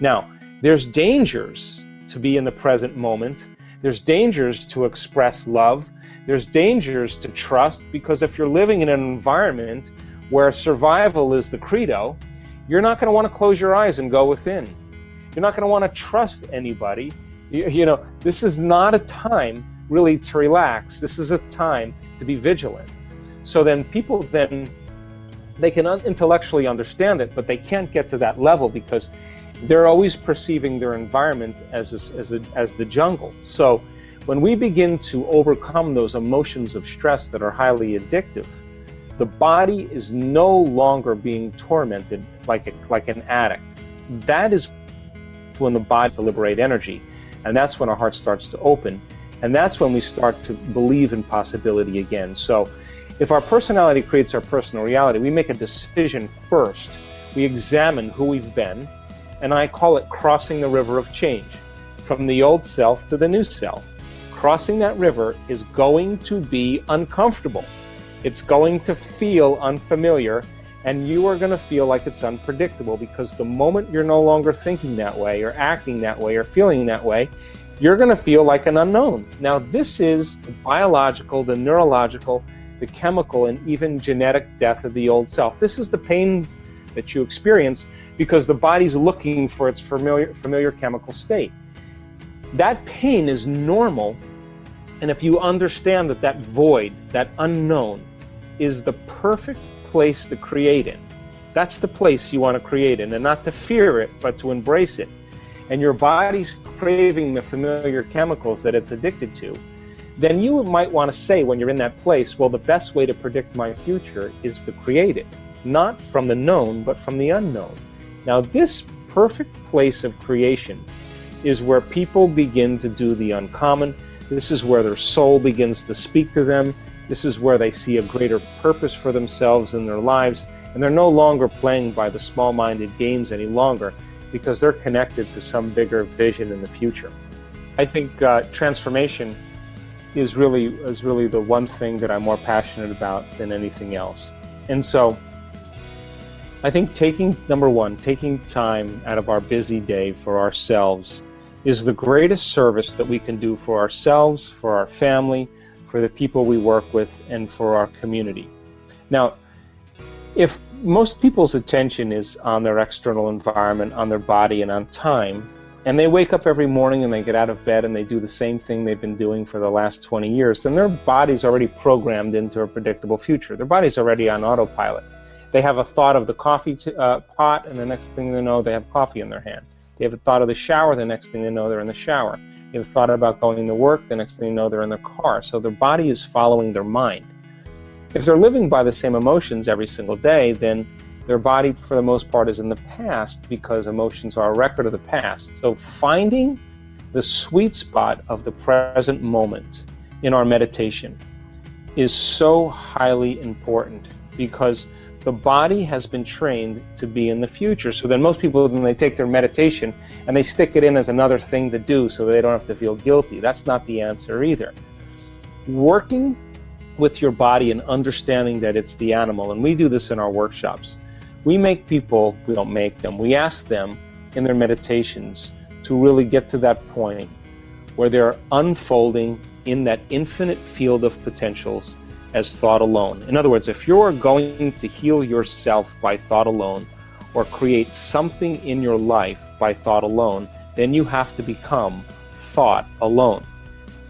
Now, there's dangers to be in the present moment. There's dangers to express love. There's dangers to trust, because if you're living in an environment where survival is the credo, you're not going to want to close your eyes and go within. You're not going to want to trust anybody. You know, this is not a time really to relax. This is a time to be vigilant. So then people they can intellectually understand it, but they can't get to that level because they're always perceiving their environment as the jungle. So when we begin to overcome those emotions of stress that are highly addictive, the body is no longer being tormented like an addict. That is when the body starts to liberate energy, and that's when our heart starts to open, and that's when we start to believe in possibility again. So if our personality creates our personal reality, we make a decision first. We examine who we've been, and I call it crossing the river of change, from the old self to the new self. Crossing that river is going to be uncomfortable. It's going to feel unfamiliar, and you are going to feel like it's unpredictable, because the moment you're no longer thinking that way or acting that way or feeling that way, you're going to feel like an unknown. Now, this is the biological, the neurological, the chemical, and even genetic death of the old self. This is the pain that you experience because the body's looking for its familiar chemical state. That pain is normal, and if you understand that that void, that unknown, is the perfect place to create in. That's the place you want to create in, and not to fear it, but to embrace it. And your body's craving the familiar chemicals that it's addicted to, then you might want to say when you're in that place, well, the best way to predict my future is to create it, not from the known, but from the unknown. Now, this perfect place of creation is where people begin to do the uncommon. This is where their soul begins to speak to them. This is where they see a greater purpose for themselves in their lives, and they're no longer playing by the small-minded games any longer, because they're connected to some bigger vision in the future. I think transformation is really the one thing that I'm more passionate about than anything else. And so I think number one, taking time out of our busy day for ourselves is the greatest service that we can do for ourselves, for our family, for the people we work with, and for our community. Now, if most people's attention is on their external environment, on their body, and on time, and they wake up every morning and they get out of bed and they do the same thing they've been doing for the last 20 years, then their body's already programmed into a predictable future. Their body's already on autopilot. They have a thought of the coffee pot, and the next thing they know, they have coffee in their hand. They have a thought of the shower, the next thing they know, they're in the shower. They have a thought about going to work, the next thing they know, they're in their car. So their body is following their mind. If they're living by the same emotions every single day, then their body, for the most part, is in the past, because emotions are a record of the past. So finding the sweet spot of the present moment in our meditation is so highly important, because the body has been trained to be in the future. So then most people, when they take their meditation and they stick it in as another thing to do so they don't have to feel guilty, that's not the answer either. Working with your body and understanding that it's the animal, and we do this in our workshops. We make people, we don't make them, we ask them in their meditations to really get to that point where they're unfolding in that infinite field of potentials as thought alone. In other words, if you're going to heal yourself by thought alone, or create something in your life by thought alone, then you have to become thought alone.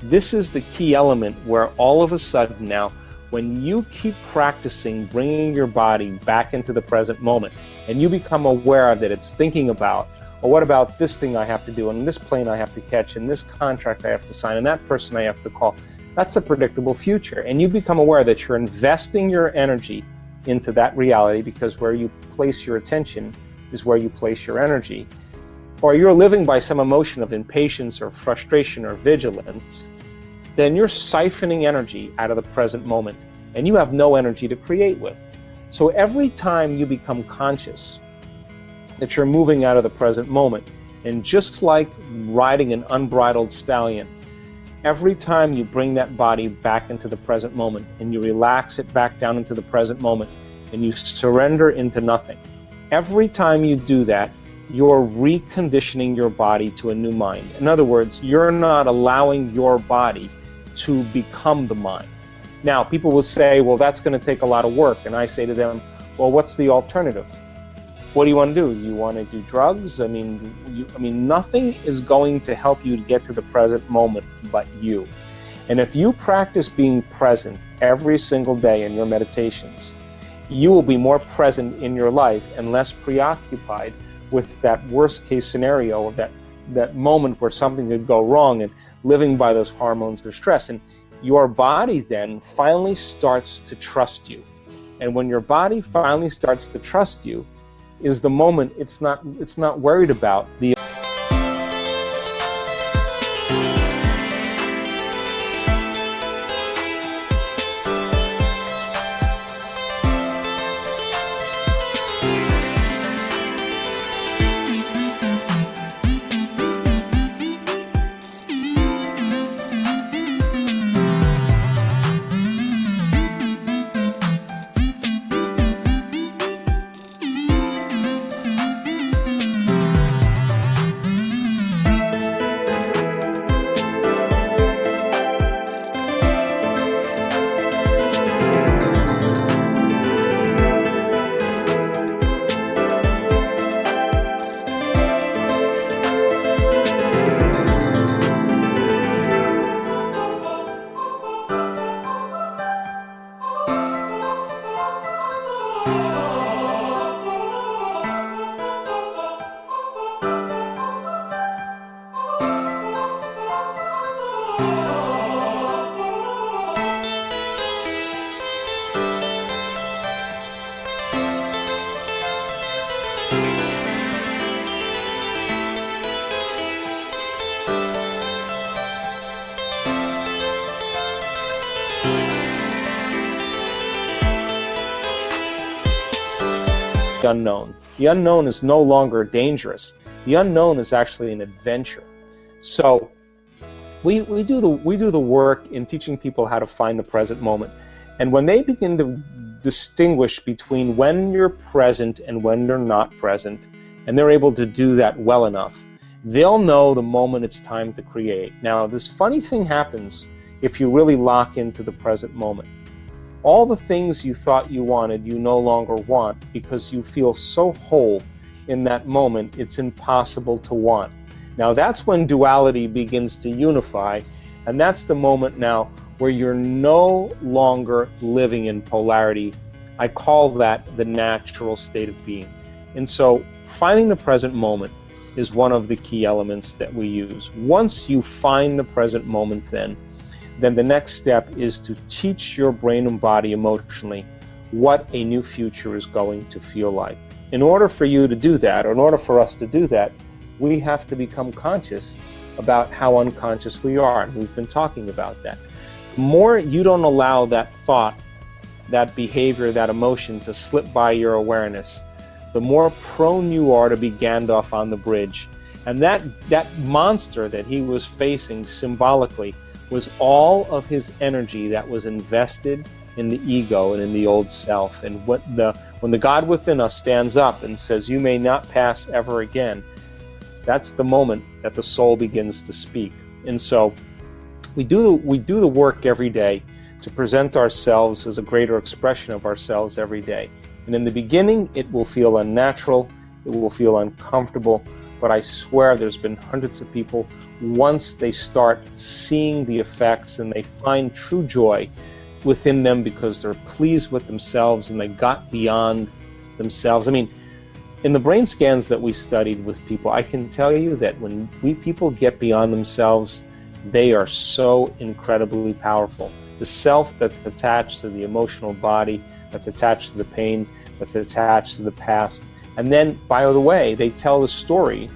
This is the key element where all of a sudden now, when you keep practicing bringing your body back into the present moment, and you become aware that it's thinking about, well, what about this thing I have to do, and this plane I have to catch, and this contract I have to sign, and that person I have to call, that's a predictable future. And you become aware that you're investing your energy into that reality, because where you place your attention is where you place your energy. Or you're living by some emotion of impatience or frustration or vigilance, then you're siphoning energy out of the present moment, and you have no energy to create with. So every time you become conscious that you're moving out of the present moment, and just like riding an unbridled stallion, every time you bring that body back into the present moment and you relax it back down into the present moment and you surrender into nothing, every time you do that, you're reconditioning your body to a new mind. In other words, you're not allowing your body to become the mind. Now, people will say, well, that's going to take a lot of work. And I say to them, well, what's the alternative? What do you want to do? You want to do drugs? I mean, nothing is going to help you to get to the present moment but you. And if you practice being present every single day in your meditations, you will be more present in your life and less preoccupied with that worst case scenario, or that moment where something could go wrong, and living by those hormones of stress. And your body then finally starts to trust you. And when your body finally starts to trust you is the moment it's not worried about the unknown. The unknown is no longer dangerous. The unknown is actually an adventure. So we do the work in teaching people how to find the present moment. And when they begin to distinguish between when you're present and when you're not present, and they're able to do that well enough, they'll know the moment it's time to create. Now, this funny thing happens if you really lock into the present moment. All the things you thought you wanted, you no longer want, because you feel so whole in that moment, it's impossible to want. Now, that's when duality begins to unify, and that's the moment now where you're no longer living in polarity. I call that the natural state of being. And so, finding the present moment is one of the key elements that we use. Once you find the present moment, then the next step is to teach your brain and body emotionally what a new future is going to feel like. In order for you to do that, or in order for us to do that, we have to become conscious about how unconscious we are. And we've been talking about that. The more you don't allow that thought, that behavior, that emotion to slip by your awareness, the more prone you are to be Gandalf on the bridge. And that monster that he was facing symbolically was all of his energy that was invested in the ego and in the old self. And when the God within us stands up and says, "You may not pass ever again," that's the moment that the soul begins to speak. And so we do the work every day to present ourselves as a greater expression of ourselves every day. And in the beginning, it will feel unnatural, it will feel uncomfortable, but I swear there's been hundreds of people, once they start seeing the effects and they find true joy within them because they're pleased with themselves and they got beyond themselves. I mean, in the brain scans that we studied with people, I can tell you that when people get beyond themselves, they are so incredibly powerful. The self that's attached to the emotional body, that's attached to the pain, that's attached to the past. And then, by the way, they tell the story.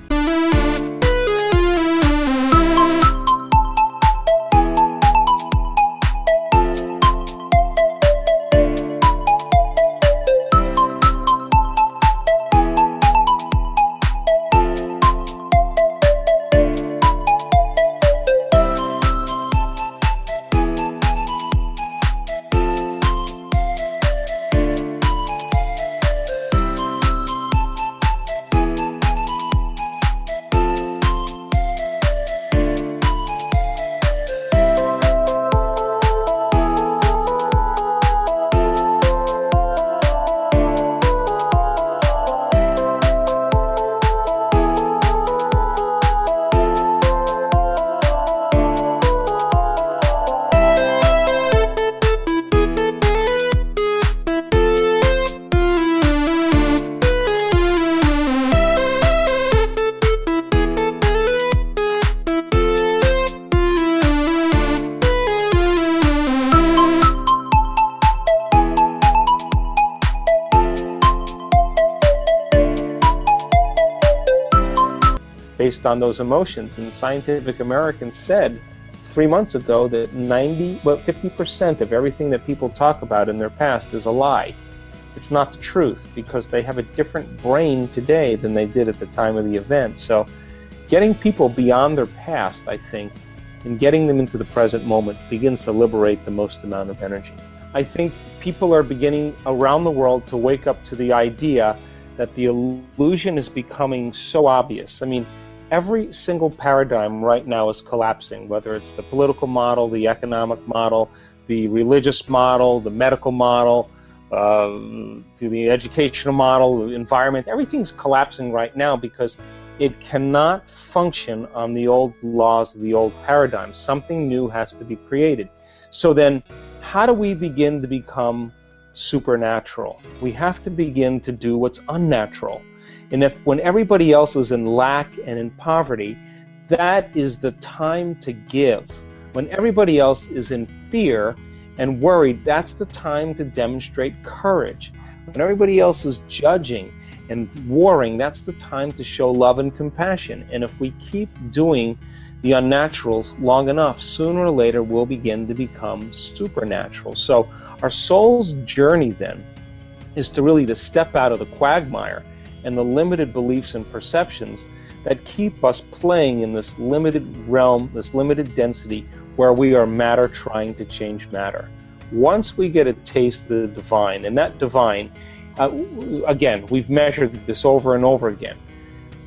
based on those emotions. And Scientific American said 3 months ago that 50% of everything that people talk about in their past is a lie. It's not the truth, because they have a different brain today than they did at the time of the event. So getting people beyond their past, I think, and getting them into the present moment begins to liberate the most amount of energy. I think people are beginning around the world to wake up to the idea that the illusion is becoming so obvious. I mean, every single paradigm right now is collapsing, whether it's the political model, the economic model, the religious model, the medical model, the educational model, the environment. Everything's collapsing right now because it cannot function on the old laws of the old paradigm. Something new has to be created. So then, how do we begin to become supernatural? We have to begin to do what's unnatural. And when everybody else is in lack and in poverty, that is the time to give. When everybody else is in fear and worried, that's the time to demonstrate courage. When everybody else is judging and warring, that's the time to show love and compassion. And if we keep doing the unnaturals long enough, sooner or later we'll begin to become supernatural. So our soul's journey then is to really to step out of the quagmire and the limited beliefs and perceptions that keep us playing in this limited realm, this limited density, where we are matter trying to change matter. Once we get a taste of the divine, and that divine, again, we've measured this over and over again.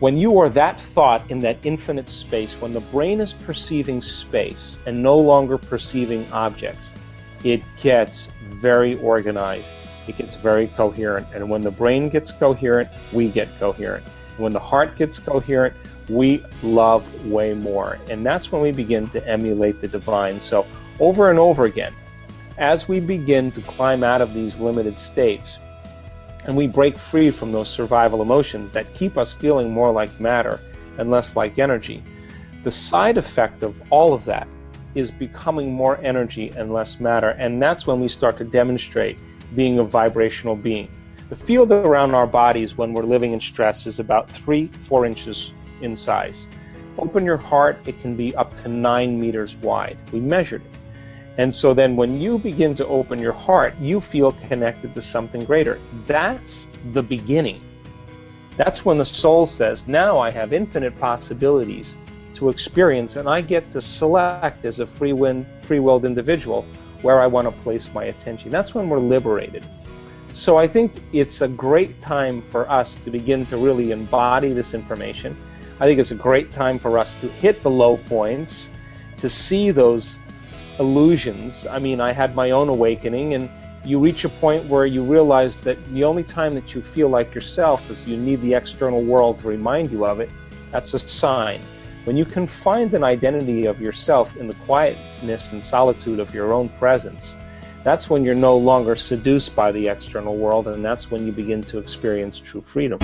When you are that thought in that infinite space, when the brain is perceiving space and no longer perceiving objects, it gets very organized. It gets very coherent. And when the brain gets coherent, we get coherent. When the heart gets coherent, we love way more. And that's when we begin to emulate the divine. So over and over again, as we begin to climb out of these limited states, and we break free from those survival emotions that keep us feeling more like matter and less like energy, the side effect of all of that is becoming more energy and less matter. And that's when we start to demonstrate being a vibrational being. The field around our bodies when we're living in stress is about 3-4 inches in size. Open your heart, it can be up to 9 meters wide. We measured it. And so then when you begin to open your heart, you feel connected to something greater. That's the beginning. That's when the soul says, now I have infinite possibilities to experience, and I get to select as a free-willed individual where I want to place my attention. That's when we're liberated. So I think it's a great time for us to begin to really embody this information. I think it's a great time for us to hit the low points, to see those illusions. I mean, I had my own awakening, and you reach a point where you realize that the only time that you feel like yourself is you need the external world to remind you of it. That's a sign. When you can find an identity of yourself in the quietness and solitude of your own presence, that's when you're no longer seduced by the external world, and that's when you begin to experience true freedom.